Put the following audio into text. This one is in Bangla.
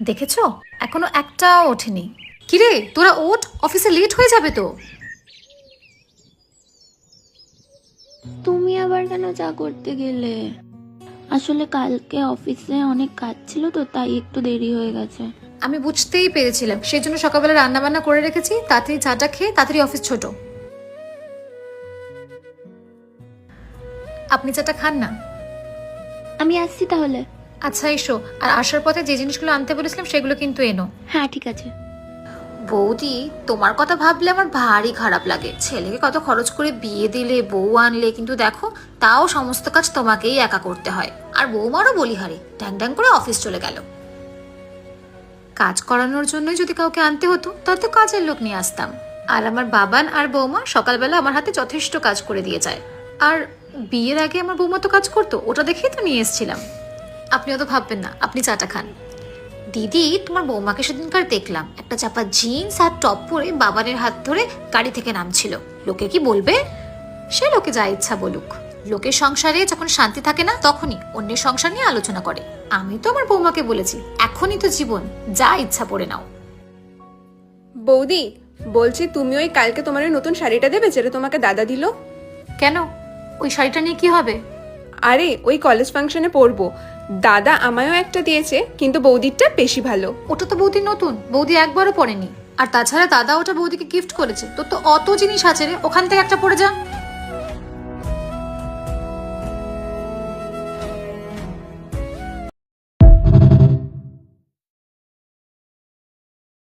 দেখেছো, এখনো একটাও ওঠেনি। কিরে তোরা ওঠ, অফিসে লেট হয়ে যাবে তো। তুমি আবার কেন চা করতে গেলে? আসলে কালকে অফিসে অনেক কাজ ছিল তো, তাই একটু দেরি হয়ে গেছে। আমি বুঝতেই পেরেছিলাম, সেই জন্য সকালবেলা রান্না বান্না করে রেখেছি, তাড়াতাড়ি চাটা খেয়ে তাড়াতাড়ি অফিস ছোট। আপনি চাটা খান না। আমি আসছি তাহলে। আচ্ছা এসো, আর আসার পথে যে জিনিসগুলো আনতে বলেছিলাম সেগুলো কিন্তু এনো। হ্যাঁ ঠিক আছে। বৌদি, তোমার কথা ভাবলে আমার ভারী খারাপ লাগে। ছেলেকে কত খরচ করে বিয়ে দিলে, বউ আনলে, কিন্তু দেখো তাও সমস্ত কাজ তোমাকেই একা করতে হয়। আর বৌমারও বলিহারি, ড্যাং ড্যাং করে অফিস চলে গেল। কাজ করানোর জন্যই যদি কাউকে আনতে হতো তাহলে তো কাজের লোক নিয়ে আসতাম। আর আমার বাবান আর বৌমা সকালবেলা আমার হাতে যথেষ্ট কাজ করে দিয়ে যায়। আর বিয়ের আগে আমার বৌমা তো কাজ করতো, ওটা দেখেই তো নিয়ে এসেছিলাম। আপনি অত ভাববেন না, আপনি চাটা খান। দিদি, তোমার বৌমাকে সেদিনকার দেখলাম একটা চাপা জিন্স আর টপ পরে বাবানের হাত ধরে গাড়ি থেকে নামছিল। লোকে কি বলবে? সে লোকে যা ইচ্ছা বলুক। লোকের সংসারে যখন শান্তি থাকে না তখনই অন্যের সংসার নিয়ে আলোচনা করে। আমি তো আমার বৌমাকে বলেছি, এখনই তো জীবন, যা ইচ্ছা পড়ে নাও। বৌদি, বলছি তুমি ওই কালকে তোমার ওই নতুন শাড়িটা দেবে যেটা তোমাকে দাদা দিল? কেন, ওই শাড়িটা নিয়ে কি হবে? আরে ওই কলেজ ফাংশনে পরবো। দাদা আমায়ও একটা দিয়েছে, কিন্তু বৌদিরটা বেশি ভালো। ওটা তো বৌদি নতুন, বৌদি একবারও পরেনি। আর তাছাড়া দাদা ওটা বৌদিকে গিফট করেছে। তোর তো অত জিনিস আছে রে, ওখান থেকে একটা পরে যা।